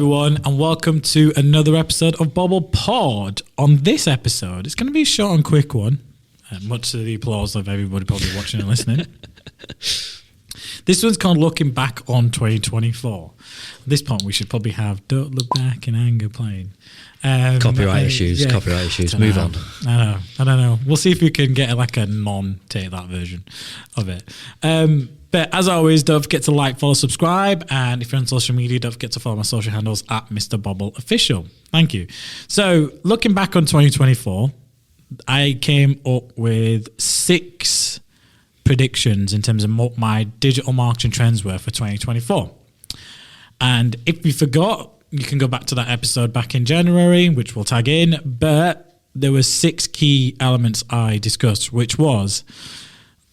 everyone, and welcome to another episode of Bobble Pod. On this episode, it's going to be a short and quick one, much to the applause of everybody probably watching and listening. This one's called Looking Back on 2024. At this point, we should probably have Don't Look Back in Anger playing. Copyright issues. Move on. I don't know. We'll see if we can get like a non-take that version of it. But as always, don't forget to like, follow, subscribe. And if you're on social media, don't forget to follow my social handles at Mr Bobble Official. Thank you. So looking back on 2024, I came up with 6 predictions in terms of what my digital marketing trends were for 2024. And if you forgot, you can go back to that episode back in January, which we'll tag in. But there were 6 key elements I discussed, which was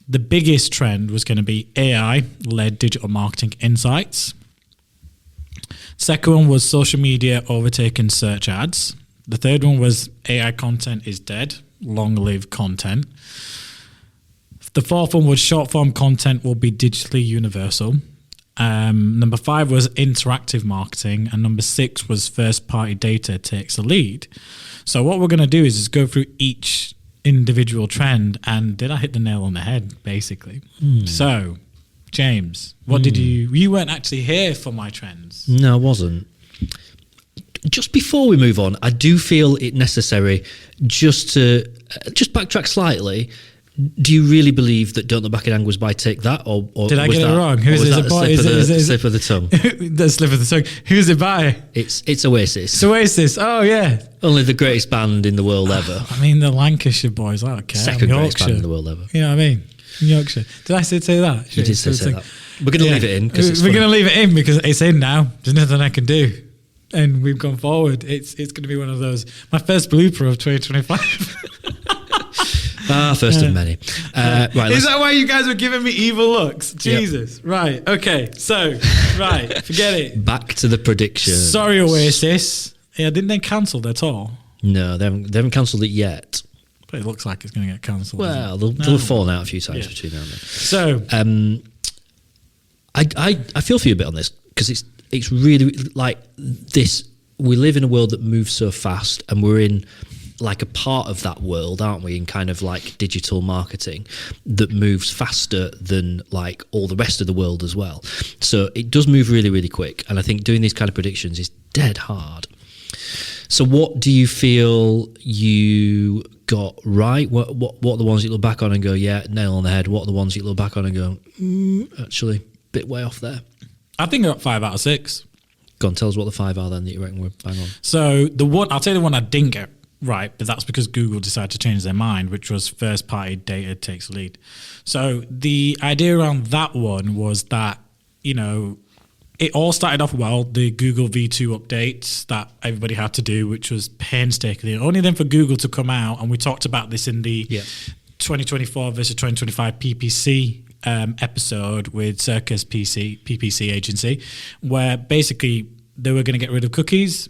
the biggest trend was going to be AI-led digital marketing insights. Second one was social media overtaking search ads. The third one was AI content is dead, long live content. The fourth one was short form content will be digitally universal. Number 5 was interactive marketing, and number 6 was first party data takes the lead. So what we're going to do is go through each individual trend, and did I hit the nail on the head basically? So James, what did you weren't actually here for my trends. No, I wasn't. Just before we move on, I do feel it necessary just to backtrack slightly. Do you really believe that Don't Look Back in Anger was by Take That, or did I get it wrong? Who's it by? Slip of the tongue. The slip of the tongue. Who's it by? It's Oasis. It's Oasis. Oh yeah, only the greatest band in the world ever. I mean, the Lancashire boys. I don't care. Second greatest band in the world ever. You know what I mean? Yorkshire. Did I say that? You did say that. We're going to leave it in because we're going to leave it in because it's in now. There's nothing I can do, and we've gone forward. It's going to be one of those. My first blooper of 2025. First of many. Right, is that why you guys were giving me evil looks? Jesus. Yep. Right. Okay. So, forget it. Back to the prediction. Sorry, Oasis. Yeah, didn't they cancel at all? No, they haven't cancelled it yet. But it looks like it's going to get cancelled. Well, they'll have fallen out a few times between now and then. So, I feel for you a bit on this because it's really like this. We live in a world that moves so fast, and we're in like a part of that world, aren't we, in kind of like digital marketing that moves faster than like all the rest of the world as well. So it does move really, really quick. And I think doing these kind of predictions is dead hard. So what do you feel you got right? What are the ones you look back on and go, yeah, nail on the head? What are the ones you look back on and go, actually, bit way off there? I think I got 5 out of 6. Go on, tell us what the 5 are then that you reckon we're bang on. So I'll tell you the one I didn't get right, but that's because Google decided to change their mind, which was first party data takes lead. So the idea around that one was that, it all started off well, the Google V2 updates that everybody had to do, which was painstakingly, only then for Google to come out, and we talked about this in the 2024 versus 2025 PPC episode with Circus PPC agency, where basically they were going to get rid of cookies,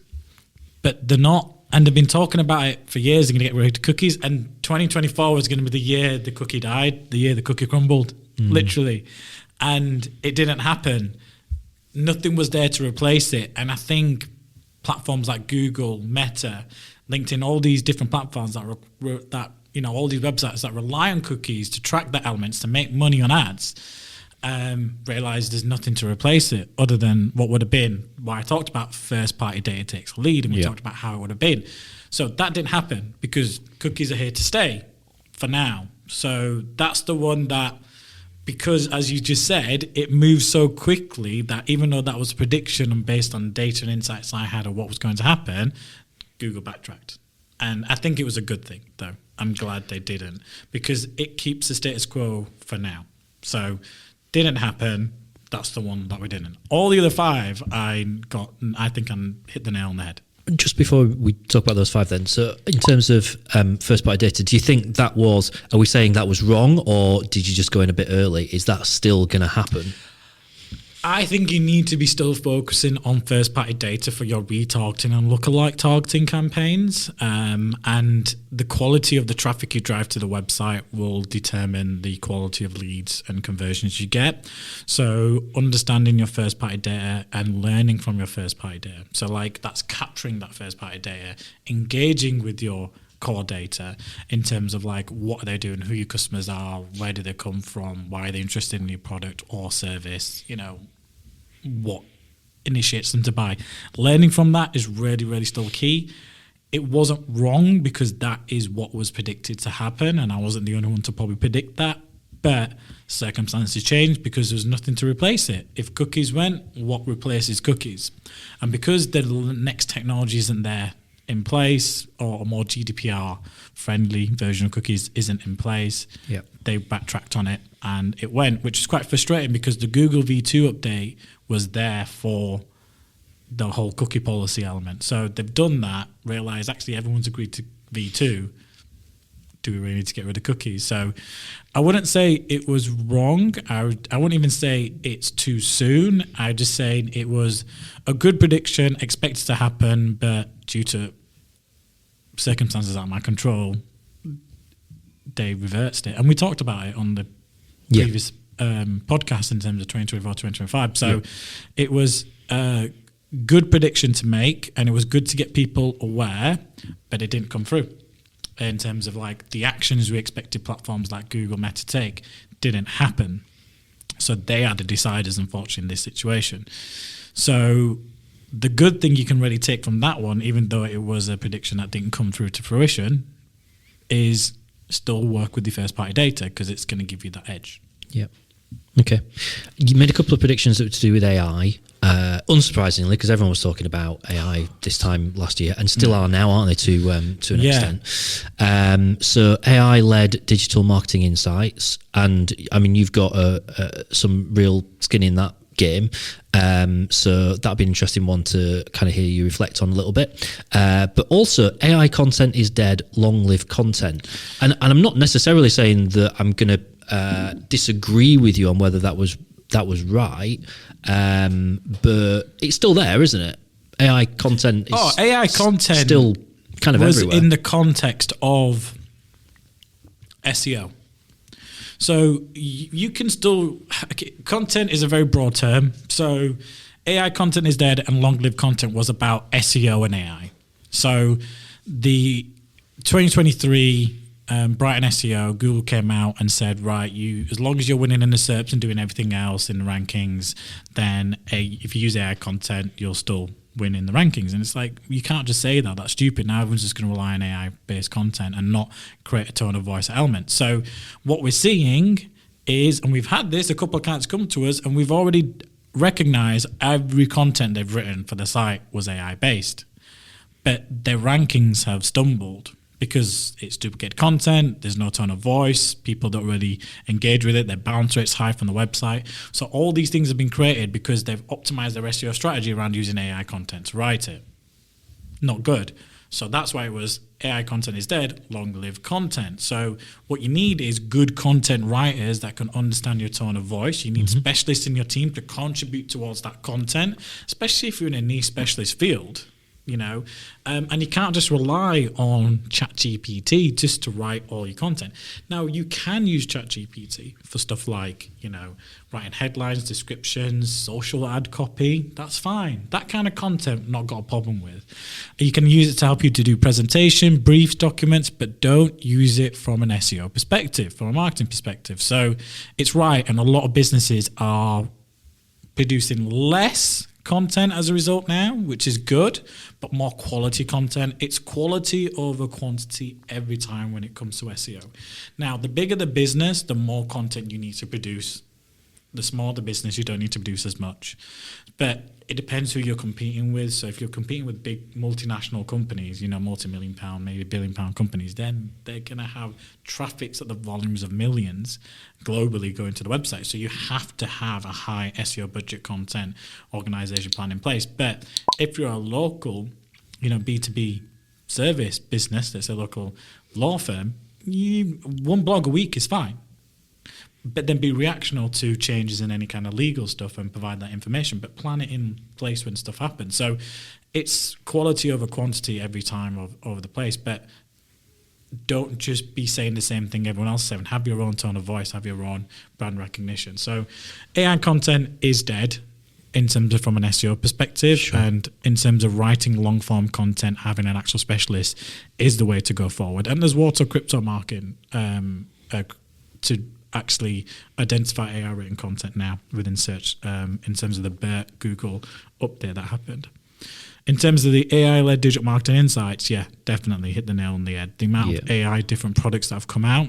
but they're not. And they've been talking about it for years. They're going to get rid of cookies. And 2024 was going to be the year the cookie died, the year the cookie crumbled, literally. And it didn't happen. Nothing was there to replace it. And I think platforms like Google, Meta, LinkedIn, all these different platforms that all these websites that rely on cookies to track the elements to make money on ads, realised there's nothing to replace it other than what would have been why I talked about first party data takes lead, and we talked about how it would have been. So that didn't happen because cookies are here to stay for now. So that's the one that, because as you just said, it moves so quickly that even though that was a prediction and based on data and insights I had of what was going to happen, Google backtracked. And I think it was a good thing though. I'm glad they didn't, because it keeps the status quo for now. So didn't happen. That's the one that we didn't. All the other 5 I think I hit the nail on the head. Just before we talk about those 5 then, so in terms of first party data, do you think are we saying that was wrong, or did you just go in a bit early? Is that still going to happen? I think you need to be still focusing on first-party data for your retargeting and lookalike targeting campaigns, and the quality of the traffic you drive to the website will determine the quality of leads and conversions you get. So understanding your first-party data and learning from your first-party data. So like that's capturing that first-party data, engaging with your core data in terms of like what are they doing, who your customers are, where do they come from, why are they interested in your product or service, what initiates them to buy. Learning from that is really, really still key. It wasn't wrong because that is what was predicted to happen, and I wasn't the only one to probably predict that, but circumstances changed because there's nothing to replace it. If cookies went, what replaces cookies? And because the next technology isn't there in place, or a more GDPR friendly version of cookies isn't in place, they backtracked on it and it went, which is quite frustrating because the Google V2 update was there for the whole cookie policy element. So they've done that, realized actually everyone's agreed to V2. Do we really need to get rid of cookies? So I wouldn't say it was wrong. I wouldn't even say it's too soon. I just say it was a good prediction, expected to happen, but due to circumstances out of my control, they reversed it. And we talked about it on the previous podcast in terms of 2024, 2025. So it was a good prediction to make, and it was good to get people aware, but it didn't come through. In terms of like the actions we expected platforms like Google, Meta take didn't happen. So they are the deciders, unfortunately, in this situation. So the good thing you can really take from that one, even though it was a prediction that didn't come through to fruition, is still work with the first-party data because it's going to give you that edge. Yeah. Okay. You made a couple of predictions that were to do with AI, unsurprisingly, because everyone was talking about AI this time last year, and still are now, aren't they, to an extent. So AI-led digital marketing insights, and I mean, you've got some real skin in that game, so that'd be an interesting one to kind of hear you reflect on a little bit. But also, AI content is dead, long live content. And I'm not necessarily saying that I'm going to disagree with you on whether that was right, but it's still there, isn't it? AI content is AI content still kind of was everywhere. In the context of SEO. So you can still, content is a very broad term. So AI content is dead and long-lived content was about SEO and AI. So the 2023 Brighton SEO, Google came out and said, right, as long as you're winning in the SERPs and doing everything else in the rankings, then if you use AI content, you'll still win in the rankings. And it's like, you can't just say that. That's stupid. Now everyone's just going to rely on AI-based content and not create a tone of voice element. So what we're seeing is, and we've had this, a couple of clients come to us, and we've already recognized every content they've written for the site was AI-based. But their rankings have stumbled because it's duplicate content, there's no tone of voice, people don't really engage with it, their bounce rate's high from the website. So all these things have been created because they've optimized their SEO strategy around using AI content to write it. Not good. So that's why it was AI content is dead, long live content. So what you need is good content writers that can understand your tone of voice. You need specialists in your team to contribute towards that content, especially if you're in a niche specialist field. And you can't just rely on ChatGPT just to write all your content. Now, you can use ChatGPT for stuff like, writing headlines, descriptions, social ad copy. That's fine. That kind of content, not got a problem with. You can use it to help you to do presentation, briefs, documents, but don't use it from an SEO perspective, from a marketing perspective. So it's right, and a lot of businesses are producing less content as a result now, which is good, but more quality content. It's quality over quantity every time when it comes to SEO. Now, the bigger the business, the more content you need to produce. The smaller the business, you don't need to produce as much. But it depends who you're competing with. So if you're competing with big multinational companies, multi-million pound, maybe billion pound companies, then they're going to have traffics at the volumes of millions globally going to the website. So you have to have a high SEO budget content organization plan in place. But if you're a local, B2B service business, that's a local law firm, one blog a week is fine. but then be reactional to changes in any kind of legal stuff and provide that information, but plan it in place when stuff happens. So it's quality over quantity every time over the place, but don't just be saying the same thing everyone else is saying. Have your own tone of voice, have your own brand recognition. So AI content is dead in terms of from an SEO perspective, sure. And in terms of writing long form content, having an actual specialist is the way to go forward. And there's water crypto marketing to actually identify AI written content now within search in terms of the BERT Google update that happened. In terms of the AI-led digital marketing insights, yeah, definitely hit the nail on the head. The amount of AI different products that have come out,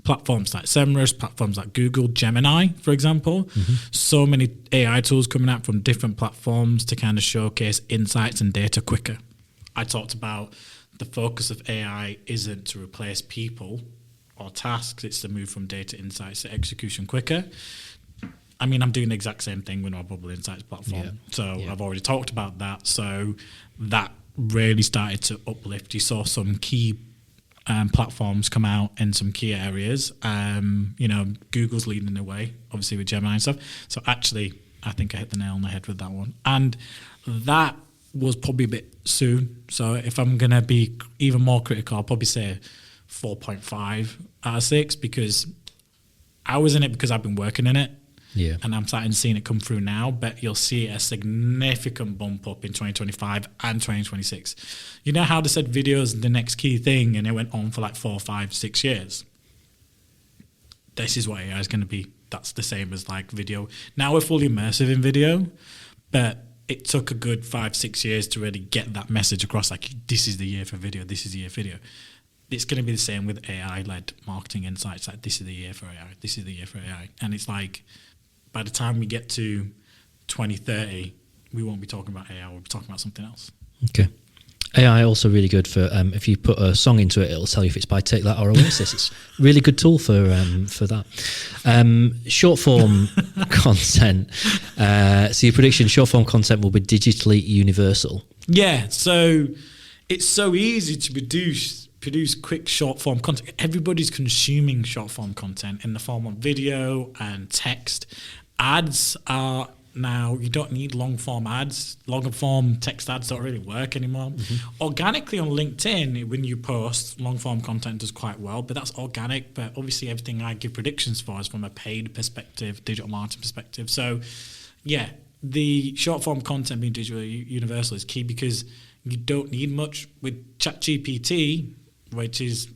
platforms like Semrush, platforms like Google, Gemini, for example. So many AI tools coming out from different platforms to kind of showcase insights and data quicker. I talked about the focus of AI isn't to replace people or tasks, it's to move from data insights to execution quicker. I mean, I'm doing the exact same thing with our Bubble Insights platform. I've already talked about that. So that really started to uplift. You saw some key platforms come out in some key areas. Google's leading the way, obviously, with Gemini and stuff. So actually, I think I hit the nail on the head with that one. And that was probably a bit soon. So if I'm going to be even more critical, I'll probably say 4.5 out of 6, because I was in it because I've been working in it. Yeah, and I'm starting to see it come through now, but you'll see a significant bump up in 2025 and 2026. You know how they said video is the next key thing, and it went on for like 4, 5, 6 years? This is what AI is going to be. That's the same as like video. Now we're fully immersive in video, but it took a good 5, 6 years to really get that message across. Like, this is the year for video. This is the year for video. It's going to be the same with AI-led marketing insights. Like, this is the year for AI. This is the year for AI. And it's like, by the time we get to 2030, we won't be talking about AI, we'll be talking about something else. Okay. AI also really good for if you put a song into it, it'll tell you if it's by Take That or Oasis. It's a really good tool for that. Short form content. So your prediction, short form content will be digitally universal. Yeah, so it's so easy to produce quick short form content. Everybody's consuming short form content in the form of video and text. Ads are now, you don't need long form ads. Long form text ads don't really work anymore. Organically on LinkedIn, when you post, long form content does quite well, but that's organic. But obviously everything I give predictions for is from a paid perspective, digital marketing perspective. So yeah, the short form content being digitally universal is key, because you don't need much with ChatGPT, which is,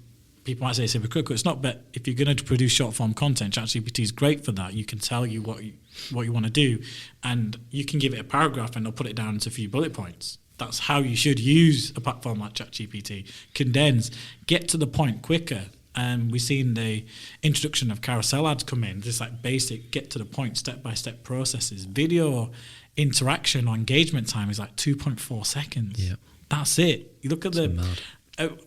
people might say it's hypocritical. It's not, but if you're going to produce short form content, ChatGPT is great for that. You can tell you what you want to do, and you can give it a paragraph and they'll put it down into a few bullet points. That's how you should use a platform like ChatGPT. Condense, get to the point quicker. And we've seen the introduction of carousel ads come in, just like basic, get to the point, step-by-step processes. Video interaction or engagement time is like 2.4 seconds. Yeah. That's it. You look at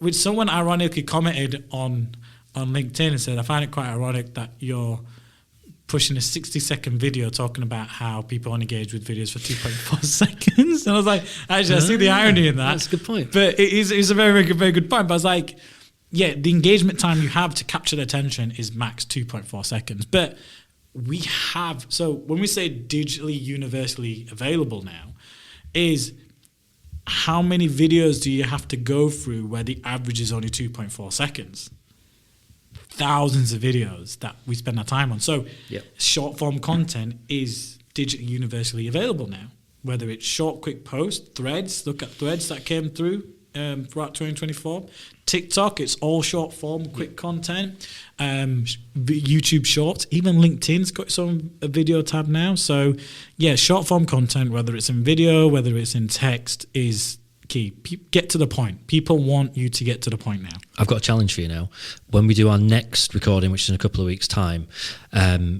with someone ironically commented on LinkedIn and said, I find it quite ironic that you're pushing a 60-second video talking about how people engage with videos for 2.4 seconds. And I was like, actually, I see the irony in that. That's a good point. But it's a very, very good point. But I was like, yeah, the engagement time you have to capture their attention is max 2.4 seconds. But we have, so when we say digitally universally available now, is how many videos do you have to go through where the average is only 2.4 seconds? Thousands of videos that we spend our time on. So short form content is digitally universally available now, whether it's short, quick posts, threads. Look at threads that came through throughout 2024. TikTok, it's all short form, quick content. YouTube Shorts, even LinkedIn's got its own video tab now. So yeah, short form content, whether it's in video, whether it's in text, is key. Get to the point. People want you to get to the point now. I've got a challenge for you now. When we do our next recording, which is in a couple of weeks' time,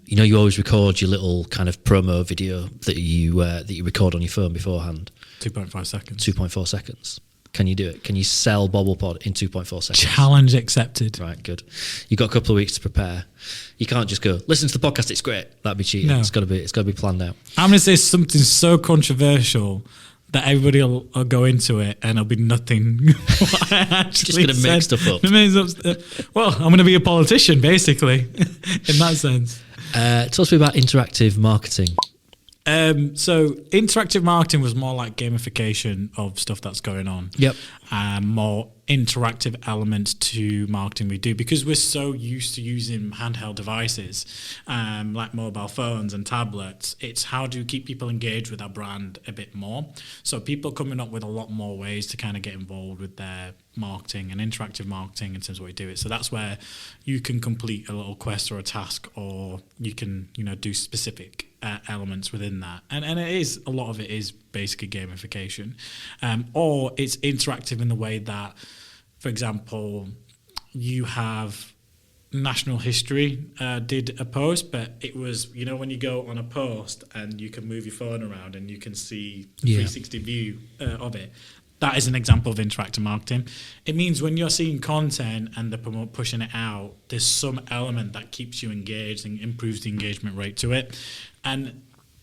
you always record your little kind of promo video that you record on your phone beforehand. 2.5 seconds. 2.4 seconds. Can you do it? Can you sell BobblePod in 2.4 seconds? Challenge accepted. Right, good. You've got a couple of weeks to prepare. You can't just go, listen to the podcast, it's great. That'd be cheating. No. It's got to be planned out. I'm going to say something so controversial that everybody will go into it and it'll be nothing. What I actually Just going to make stuff up. Well, I'm going to be a politician, basically, in that sense. Talk to me about interactive marketing. So interactive marketing was more like gamification of stuff that's going on. Yep. More interactive elements to marketing we do, because we're so used to using handheld devices, like mobile phones and tablets. It's how do you keep people engaged with our brand a bit more. So people coming up with a lot more ways to kind of get involved with their marketing and interactive marketing in terms of what we do it. So that's where you can complete a little quest or a task, or you can, do specific elements within that, and it is, a lot of it is basically gamification, or it's interactive in the way that, for example, you have National History did a post, but it was, when you go on a post and you can move your phone around and you can see the 360 view of it. That is an example of interactive marketing. It means when you're seeing content and they're pushing it out, there's some element that keeps you engaged and improves the engagement rate to it. And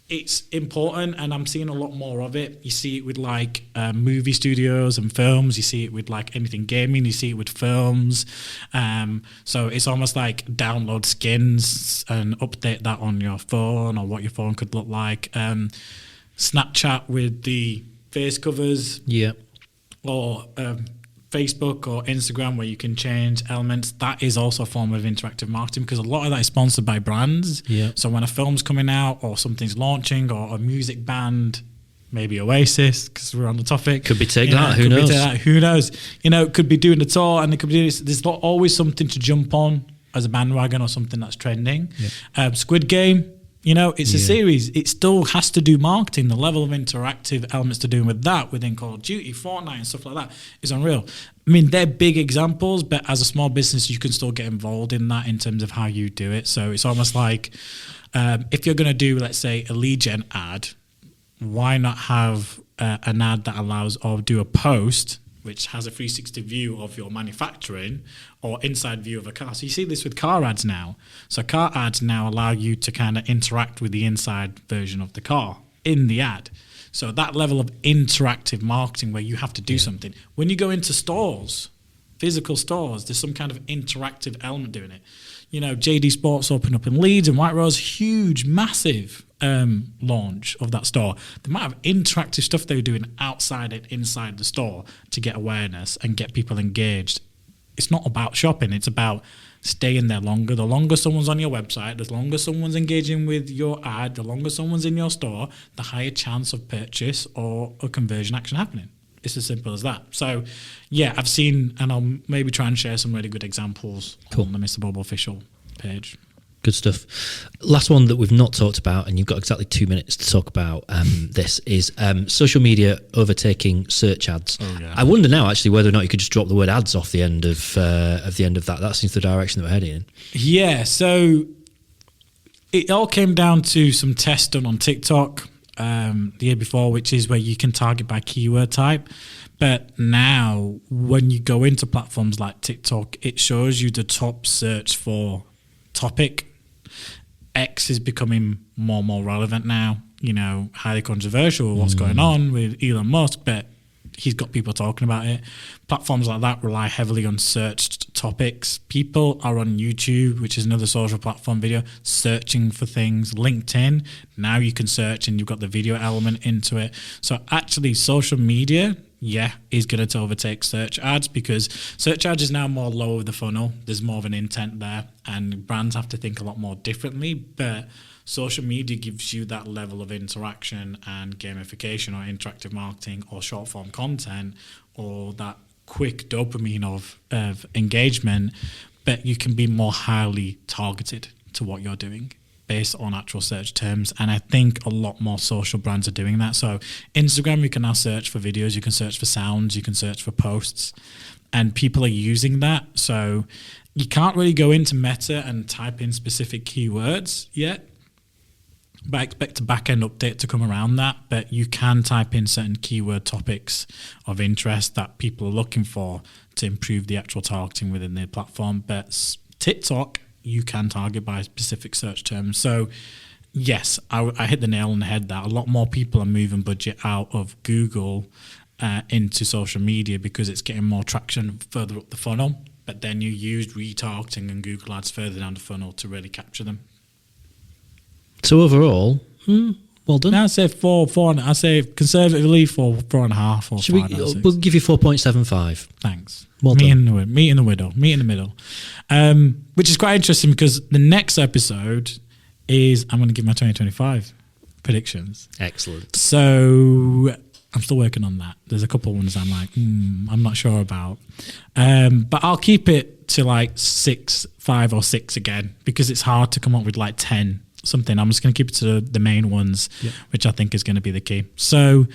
it's important, and I'm seeing a lot more of it. You see it with like movie studios and films. You see it with like anything gaming. You see it with films. So it's almost like download skins and update that on your phone, or what your phone could look like. Snapchat with the face covers. Yeah. Or Facebook or Instagram, where you can change elements. That is also a form of interactive marketing, because a lot of that is sponsored by brands. Yeah. So when a film's coming out, or something's launching, or a music band, maybe Oasis, because we're on the topic. Could be Take That, who knows? Who knows? Could be doing a tour, and it could be doing this. There's not always something to jump on as a bandwagon, or something that's trending. Yeah. Squid Game. It's a series. It still has to do marketing. The level of interactive elements to do with that within Call of Duty, Fortnite and stuff like that is unreal. I mean, they're big examples, but as a small business, you can still get involved in that in terms of how you do it. So it's almost like if you're going to do, let's say, a lead gen ad, why not have an ad that allows, or do a post which has a 360 view of your manufacturing, or inside view of a car. So you see this with car ads now. So car ads now allow you to kind of interact with the inside version of the car in the ad. So that level of interactive marketing, where you have to do something. When you go into stores, physical stores, there's some kind of interactive element doing it. JD Sports opened up in Leeds and White Rose, huge, massive launch of that store. The amount of interactive stuff they were doing outside it, inside the store, to get awareness and get people engaged. It's not about shopping, it's about staying there longer. The longer someone's on your website, the longer someone's engaging with your ad, the longer someone's in your store, the higher chance of purchase or a conversion action happening. It's as simple as that. So, yeah, I've seen, and I'll maybe try and share some really good examples on the Mr Bobble official page. Good stuff. Last one that we've not talked about, and you've got exactly 2 minutes to talk about this, is social media overtaking search ads. Oh, yeah. I wonder now, actually, whether or not you could just drop the word ads off the end of that. That seems the direction that we're heading in. Yeah, so it all came down to some tests done on TikTok the year before, which is where you can target by keyword type. But now, when you go into platforms like TikTok, it shows you the top search for topic. X is becoming more and more relevant now, highly controversial what's going on with Elon Musk, but he's got people talking about it. Platforms like that rely heavily on searched topics. People are on YouTube, which is another social platform, video, searching for things. LinkedIn, now you can search and you've got the video element into it. So actually social media, is going to overtake search ads, because search ads is now more low of the funnel. There's more of an intent there, and brands have to think a lot more differently. But social media gives you that level of interaction and gamification, or interactive marketing, or short form content, or that quick dopamine of engagement. But you can be more highly targeted to what you're doing based on actual search terms. And I think a lot more social brands are doing that. So Instagram, you can now search for videos, you can search for sounds, you can search for posts, and people are using that. So you can't really go into Meta and type in specific keywords yet, but I expect a back-end update to come around that. But you can type in certain keyword topics of interest that people are looking for to improve the actual targeting within the platform. But TikTok, you can target by specific search terms. So yes, I hit the nail on the head that a lot more people are moving budget out of Google into social media because it's getting more traction further up the funnel. But then you use retargeting and Google Ads further down the funnel to really capture them. So overall, well done. No, I say four. I say conservatively 4.5 or Should 5. We'll give you 4.75. Thanks. Well Meet done. in the middle. Which is quite interesting because the next episode is I'm going to give my 2025 predictions. Excellent. So I'm still working on that. There's a couple of ones I'm like, I'm not sure about. But I'll keep it to like 5 or 6 again because it's hard to come up with like 10 something. I'm just going to keep it to the main ones, which I think is going to be the key. So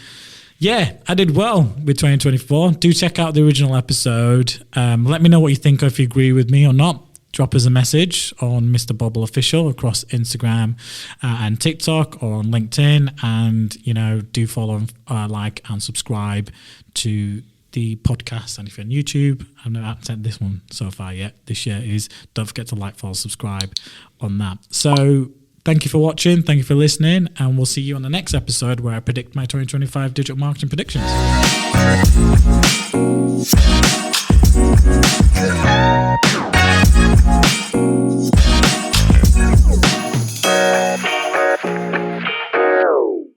yeah, I did well with 2024. Do check out the original episode. Let me know what you think, or if you agree with me or not. Drop us a message on Mr Bobble Official across Instagram and TikTok, or on LinkedIn. And, do follow, like, and subscribe to the podcast. And if you're on YouTube, I've not sent this one so far yet. This year is, don't forget to like, follow, subscribe on that. So thank you for watching. Thank you for listening. And we'll see you on the next episode where I predict my 2025 digital marketing predictions.